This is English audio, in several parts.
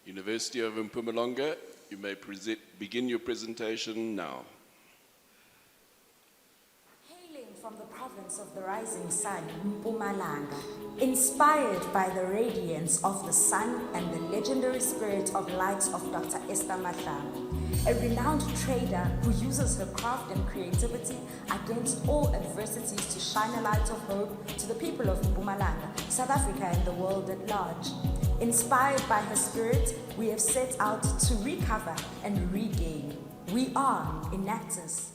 University of Mpumalanga, you may begin your presentation now. Hailing from the province of the rising sun, Mpumalanga, inspired by the radiance of the sun and the legendary spirit of light of Dr. Esther Mahlangu, a renowned trader who uses her craft and creativity against all adversities to shine a light of hope to the people of Mpumalanga, South Africa and the world at large. Inspired by her spirit, we have set out to recover and regain. We are Enactus.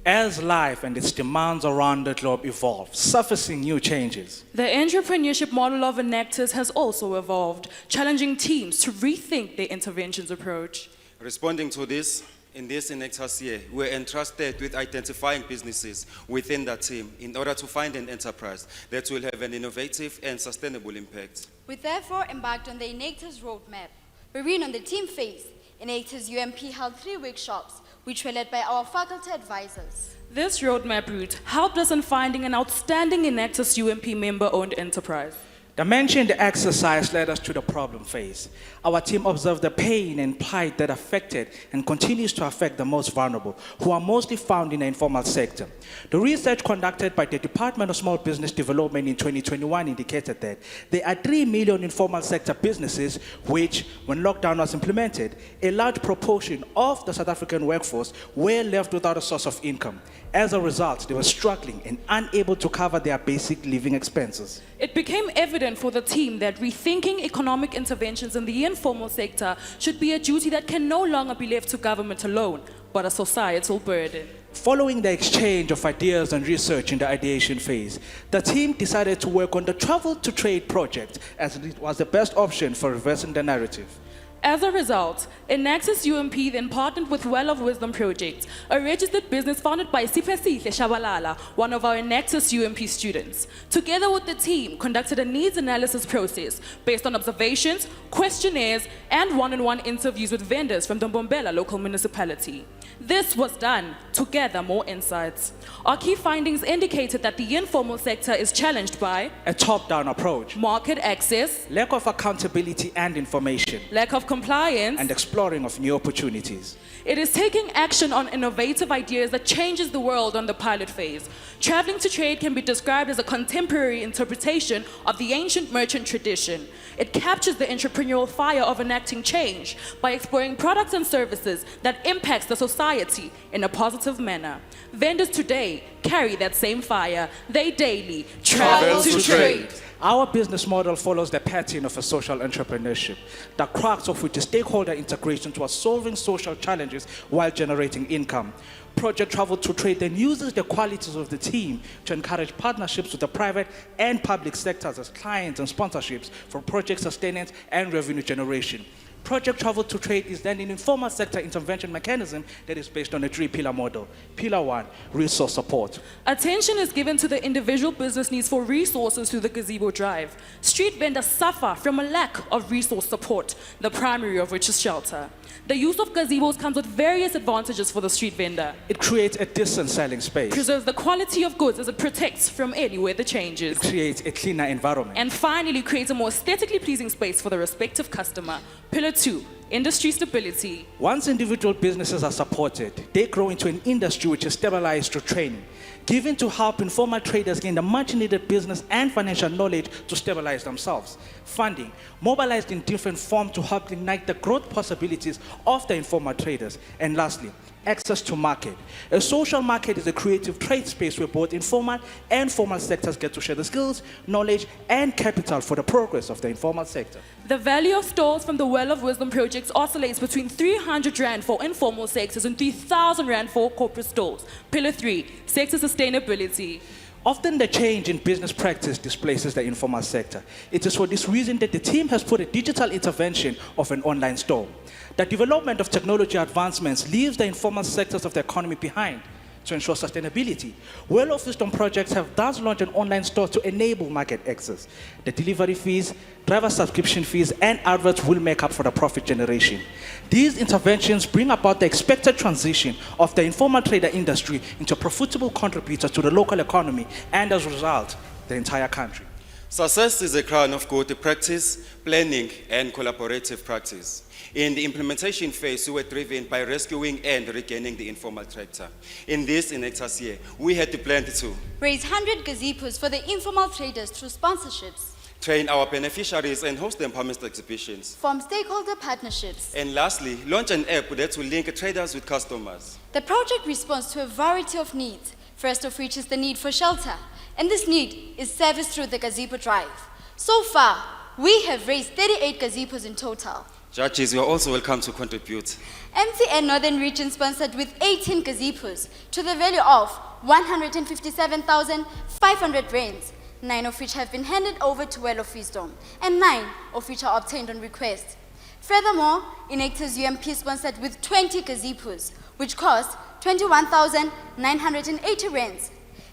As life and its demands around the globe evolve, surfacing new changes, the entrepreneurship model of Enactus has also evolved, challenging teams to rethink their interventions approach. Responding to this, in this Enactus year, we're entrusted with identifying businesses within that team in order to find an enterprise that will have an innovative and sustainable impact. We therefore embarked on the Enactus roadmap, wherein on the team phase, Enactus UMP held 3 workshops, which were led by our faculty advisors. This roadmap route helped us in finding an outstanding Enactus UMP member-owned enterprise. the mentioned exercise led us to the problem phase. Our team observed the pain and plight that affected and continues to affect the most vulnerable, who are mostly found in the informal sector. The research conducted by the Department of Small Business Development in 2021 indicated that there are 3 million informal sector businesses which, when lockdown was implemented, a large proportion of the South African workforce were left without a source of income. As a result, they were struggling and unable to cover their basic living expenses. It became evident for the team that rethinking economic interventions in the informal sector should be a duty that can no longer be left to government alone, but a societal burden. Following the exchange of ideas and research in the ideation phase, the team decided to work on the Travel to Trade project as it was the best option for reversing the narrative. As a result, Enactus UMP then partnered with Well of Wisdom Project, a registered business founded by Sipesihle Shabalala, one of our Enactus UMP students. Together with the team, conducted a needs analysis process based on observations, questionnaires, and one-on-one interviews with vendors from the Mbombela local municipality. This was done to gather more insights. Our key findings indicated that the informal sector is challenged by a top-down approach, market access, lack of accountability and information, lack of compliance, and exploring of new opportunities. It is taking action on innovative ideas that changes the world on the pilot phase. Traveling to trade can be described as a contemporary interpretation of the ancient merchant tradition. It captures the entrepreneurial fire of enacting change by exploring products and services that impacts the society in a positive manner. Vendors today carry that same fire. They daily travel to trade. Our business model follows the pattern of a social entrepreneurship, the crux of which is stakeholder integration towards solving social challenges while generating income. Project Travel to Trade then uses the qualities of the team to encourage partnerships with the private and public sectors as clients and sponsorships for project sustenance and revenue generation. Project Travel to Trade is then an informal sector intervention mechanism that is based on a 3-pillar model. Pillar 1, resource support. Attention is given to the individual business needs for resources through the gazebo drive. Street vendors suffer from a lack of resource support, the primary of which is shelter. The use of gazebos comes with various advantages for the street vendor. It creates a decent selling space. Preserves the quality of goods as it protects from any weather changes. It creates a cleaner environment. And finally, creates a more aesthetically pleasing space for the respective customer. Pillar 2, industry stability. Once individual businesses are supported, they grow into an industry which is stabilized through training, given to help informal traders gain the much-needed business and financial knowledge to stabilize themselves. Funding, mobilized in different forms to help ignite the growth possibilities of the informal traders. And lastly, access to market. A social market is a creative trade space where both informal and formal sectors get to share the skills, knowledge, and capital for the progress of the informal sector. The value of stalls from the Well of Wisdom projects oscillates between 300 Rand for informal sectors and 3,000 Rand for corporate stalls. Pillar 3, sector sustainability. Often the change in business practice displaces the informal sector. It is for this reason that the team has put a digital intervention of an online store. The development of technology advancements leaves the informal sectors of the economy behind. To ensure sustainability, Well of Wisdom projects have thus launched an online store to enable market access. The delivery fees, driver subscription fees, and adverts will make up for the profit generation. These interventions bring about the expected transition of the informal trader industry into a profitable contributor to the local economy and, as a result, the entire country. Success is a crown of good practice, planning, and collaborative practice. In the implementation phase, we were driven by rescuing and regaining the informal sector. In this Enactus year, we had to plan to Raise 100 gazebos for the informal traders through sponsorships. train our beneficiaries and host empowerment exhibitions. Form stakeholder partnerships. And lastly, launch an app that will link traders with customers. The project responds to a variety of needs, first of which is the need for shelter. And this need is serviced through the gazebo drive. So far, we have raised 38 gazebos in total. Judges, you are also welcome to contribute. MTN Northern Region sponsored with 18 gazebos to the value of 157,500 rands, 9 of which have been handed over to Well of Wisdom, and 9 of which are obtained on request. Furthermore, Enactus UMP sponsored with 20 gazebos, which cost 21,980 rands.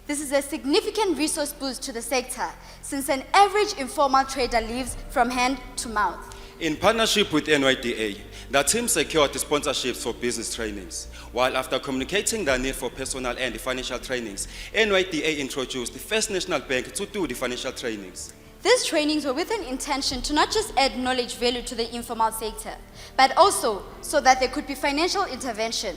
This is a significant resource boost to the sector, since an average informal trader lives from hand to mouth. In partnership with NYDA, the team secured the sponsorships for business trainings, while after communicating the need for personal and financial trainings, NYDA introduced the first national bank to do the financial trainings. These trainings were with an intention to not just add knowledge value to the informal sector, but also so that there could be financial intervention.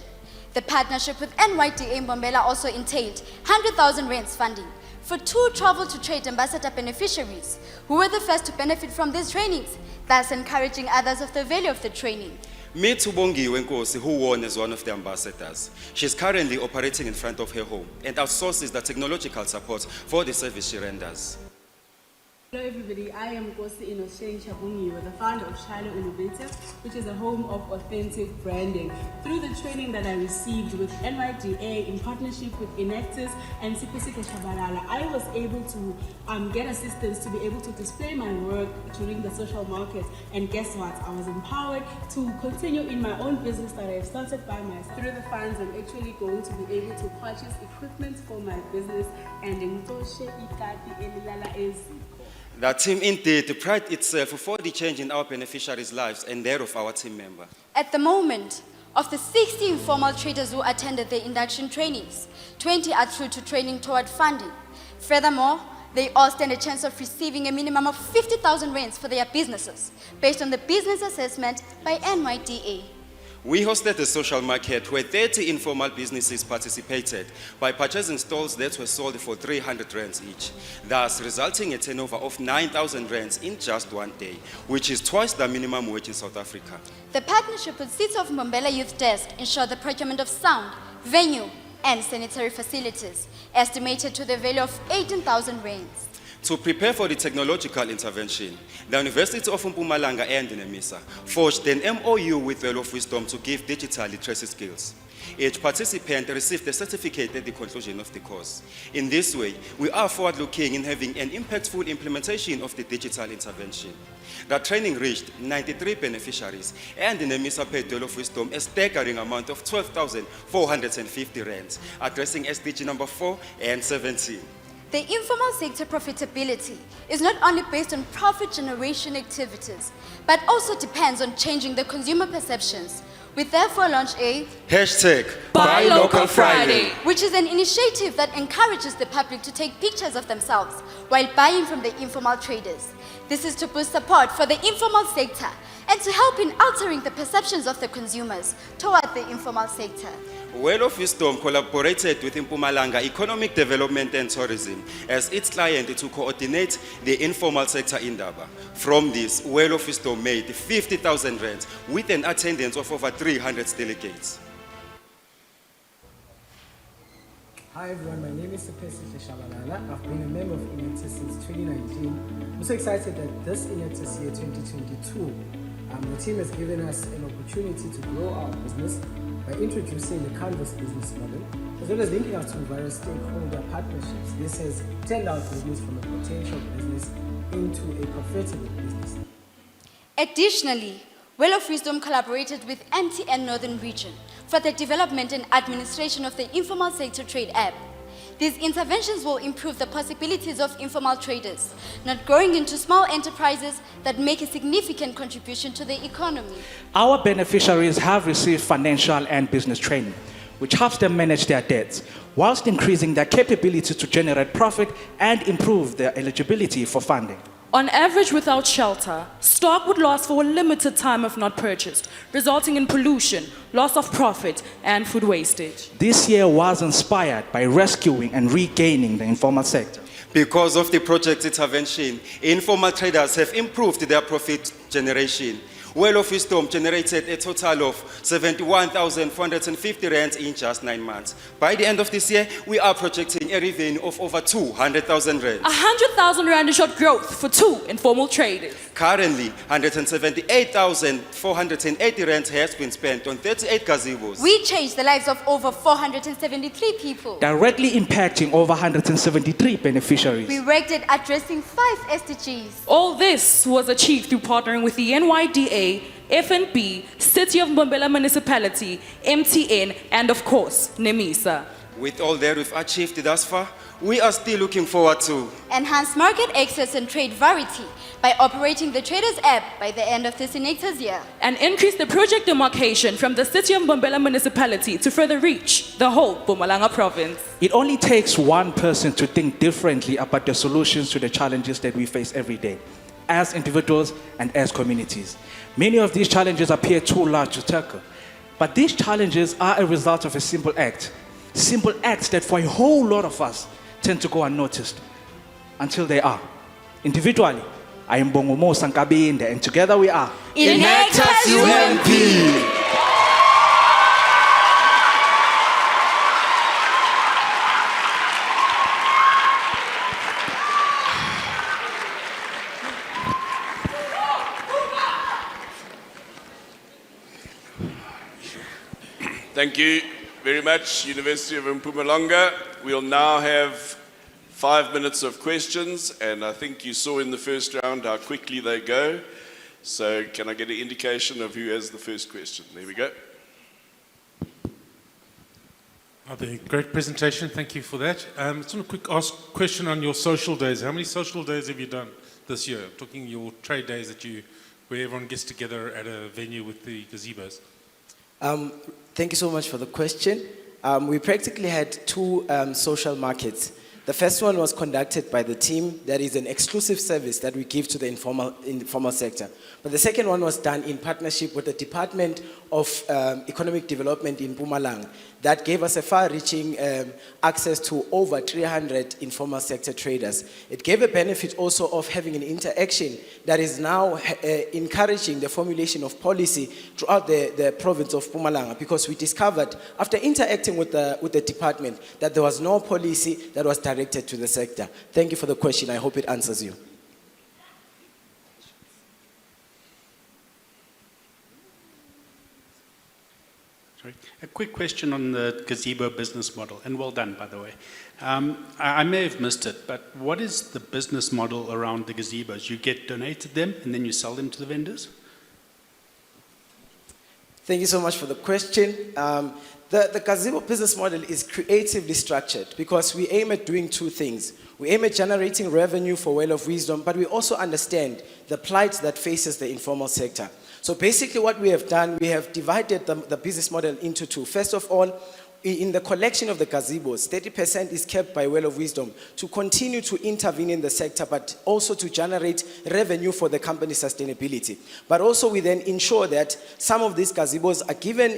The partnership with NYDA Mpumalanga also entailed 100,000 rands funding for 2 travel to trade ambassador beneficiaries who were the first to benefit from these trainings, thus encouraging others of the value of the training. Meet Ubongiwe Nkosi, who won as one of the ambassadors. She is currently operating in front of her home and outsources the technological support for the service she renders. Hello everybody, I am Kosi Inoshen Chabungiwe, the founder of Shiloh Innovative, which is a home of authentic branding. Through the training that I received with NYDA in partnership with Enactus and Sipho Shabalala, I was able to get assistance to be able to display my work during the social market. And guess what? I was empowered to continue in my own business that I have started by myself. Through the funds, I'm actually going to be able to purchase equipment for my business and ngitoshe ikati elilala eziko. The team indeed prides itself for the change in our beneficiaries' lives and that of our team member. At the moment, of the 60 informal traders who attended the induction trainings, 20 are through to training toward funding. Furthermore, they all stand a chance of receiving a minimum of 50,000 rands for their businesses, based on the business assessment by NYDA. We hosted a social market where 30 informal businesses participated by purchasing stalls that were sold for 300 rands each, thus resulting in a turnover of 9,000 rands in just one day, which is twice the minimum wage in South Africa. The partnership with City of Mpumalanga Youth Desk ensured the procurement of sound, venue, and sanitary facilities, estimated to the value of 18,000 rands. To prepare for the technological intervention, the University of Mpumalanga and NEMISA forged an MOU with Well of Wisdom to give digital literacy skills. Each participant received a certificate at the conclusion of the course. In this way, we are forward-looking in having an impactful implementation of the digital intervention. The training reached 93 beneficiaries, and NEMISA paid Well of Wisdom a staggering amount of 12,450 rands, addressing SDG number 4 and 17. The informal sector profitability is not only based on profit generation activities, but also depends on changing the consumer perceptions. We therefore launched a Buy Local Friday, which is an initiative that encourages the public to take pictures of themselves while buying from the informal traders. This is to boost support for the informal sector and to help in altering the perceptions of the consumers toward the informal sector. Well of Wisdom collaborated with Mpumalanga Economic Development and Tourism as its client to coordinate the informal sector in Daba. From this, Well of Wisdom made 50,000 rands with an attendance of over 300 delegates. Hi everyone, my name is Sipho Shabalala. I've been a member of Enactus since 2019. I'm so excited that this Enactus year 2022, the team has given us an opportunity to grow our business by introducing the Canvas business model, as well as linking us to various stakeholder partnerships. This has turned our business from a potential business into a profitable business. Additionally, Well of Wisdom collaborated with MTN Northern Region for the development and administration of the Informal Sector Trade app. These interventions will improve the possibilities of informal traders, not growing into small enterprises that make a significant contribution to the economy. Our beneficiaries have received financial and business training. which helps them manage their debts, whilst increasing their capability to generate profit and improve their eligibility for funding. On average, without shelter, stock would last for a limited time if not purchased, resulting in pollution, loss of profit, and food wastage. This year was inspired by rescuing and regaining the informal sector. Because of the project intervention, informal traders have improved their profit generation. Well of Wisdom generated a total of 71,450 rands in just 9 months. By the end of this year, we are projecting a revenue of over 200,000 rands. 100,000 rand showed growth for 2 informal traders. Currently, 178,480 rands has been spent on 38 gazebos. We changed the lives of over 473 people. Directly impacting over 173 beneficiaries. We worked at addressing 5 SDGs. All this was achieved through partnering with the NYDA, FNB, City of Mpumalanga Municipality, MTN, and of course, NEMISA. With all that we've achieved thus far, we are still looking forward to Enhance market access and trade variety by operating the Traders app by the end of this Enactus year. And increase the project demarcation from the City of Mpumalanga Municipality to further reach the whole Mpumalanga province. It only takes one person to think differently about the solutions to the challenges that we face every day, as individuals and as communities. Many of these challenges appear too large to tackle, but these challenges are a result of a simple act. Simple acts that for a whole lot of us tend to go unnoticed until they are. Individually, I am Bongomo Sankabinde, and together we are Enactus UMP. Thank you very much, University of Mpumalanga. We'll now have 5 minutes of questions, and I think you saw in the first round how quickly they go. So can I get an indication of who has the first question? There we go. Great presentation, thank you for that. Just a quick question on your social days. How many social days have you done this year? I'm talking your trade days where everyone gets together at a venue with the gazebos. Thank you so much for the question. We practically had 2 social markets. The first one was conducted by the team. That is an exclusive service that we give to the informal sector. But the second one was done in partnership with the Department of Economic Development in Mpumalanga. That gave us a far-reaching access to over 300 informal sector traders. It gave a benefit also of having an interaction that is now encouraging the formulation of policy throughout the province of Mpumalanga, because we discovered after interacting with the department that there was no policy that was directed to the sector. Thank you for the question. I hope it answers you. A quick question on the gazebo business model, and well done, by the way. I may have missed it, but what is the business model around the gazebos? You get donated them, and then you sell them to the vendors? Thank you so much for the question. The gazebo business model is creatively structured because we aim at doing 2 things. We aim at generating revenue for Well of Wisdom, but we also understand the plight that faces the informal sector. So basically what we have done, we have divided the business model into 2. First of all, in the collection of the gazebos, 30% is kept by Well of Wisdom to continue to intervene in the sector, but also to generate revenue for the company's sustainability. But also we then ensure that some of these gazebos are given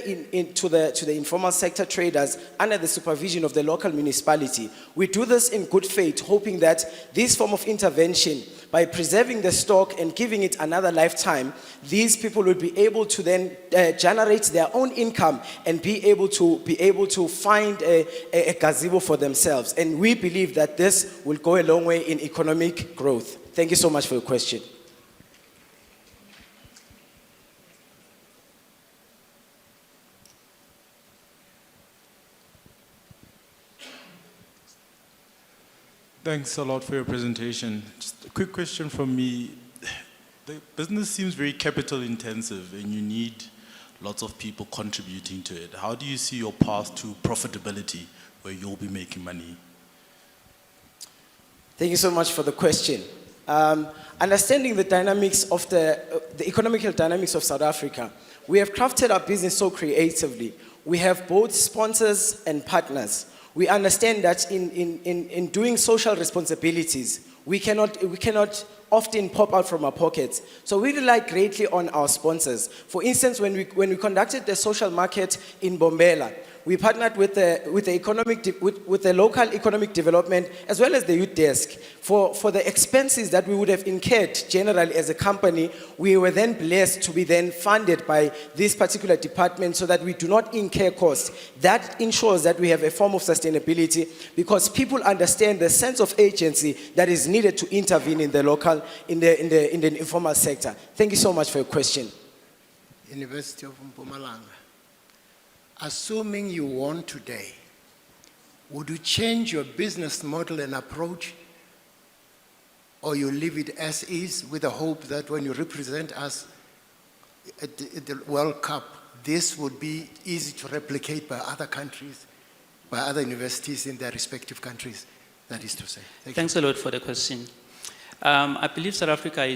to the informal sector traders under the supervision of the local municipality. We do this in good faith, hoping that this form of intervention, by preserving the stock and giving it another lifetime, these people will be able to then generate their own income and be able to find a gazebo for themselves. And we believe that this will go a long way in economic growth. Thank you so much for your question. Thanks a lot for your presentation. Just a quick question from me. The business seems very capital intensive and you need lots of people contributing to it. How do you see your path to profitability where you'll be making money? Thank you so much for the question. Understanding the dynamics of the economical dynamics of South Africa, we have crafted our business so creatively. we have both sponsors and partners. We understand that in doing social responsibilities, we cannot often pop out from our pockets. So we rely greatly on our sponsors. For instance, when we conducted the social market in Bombela, we partnered with the local economic development as well as the youth desk. For the expenses that we would have incurred generally as a company, we were then blessed to be then funded by this particular department so that we do not incur costs. That ensures that we have a form of sustainability because people understand the sense of agency that is needed to intervene in the local, in the informal sector. Thank you so much for your question. University of Mpumalanga. Assuming you won today, would you change your business model and approach, or you leave it as is with the hope that when you represent us at the World Cup, this would be easy to replicate by other countries, by other universities in their respective countries? That is to say. Thanks a lot for the question. I believe South Africa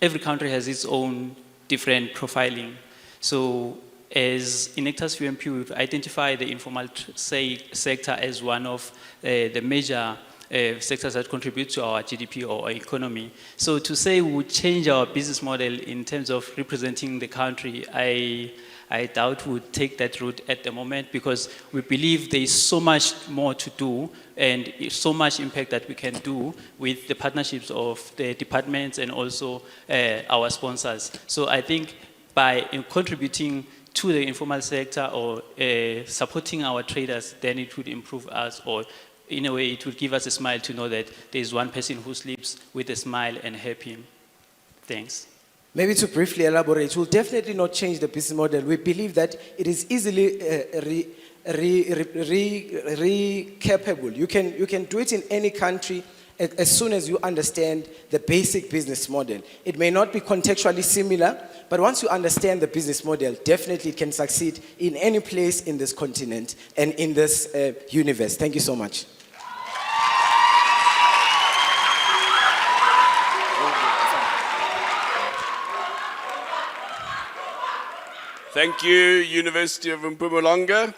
every country has its own different profiling. So as Enactus UMP, we've identified the informal sector as one of the major sectors that contribute to our GDP or our economy. So to say we would change our business model in terms of representing the country, I doubt we would take that route at the moment because we believe there is so much more to do and so much impact that we can do with the partnerships of the departments and also our sponsors. So I think by contributing to the informal sector or supporting our traders, then it would improve us, or in a way it would give us a smile to know that there is one person who sleeps with a smile and happy. Thanks. Maybe to briefly elaborate, we'll definitely not change the business model. We believe that it is easily recapable. You can do it in any country as soon as you understand the basic business model. It may not be contextually similar, but once you understand the business model, definitely it can succeed in any place in this continent and in this universe. Thank you so much. Thank you, University of Mpumalanga.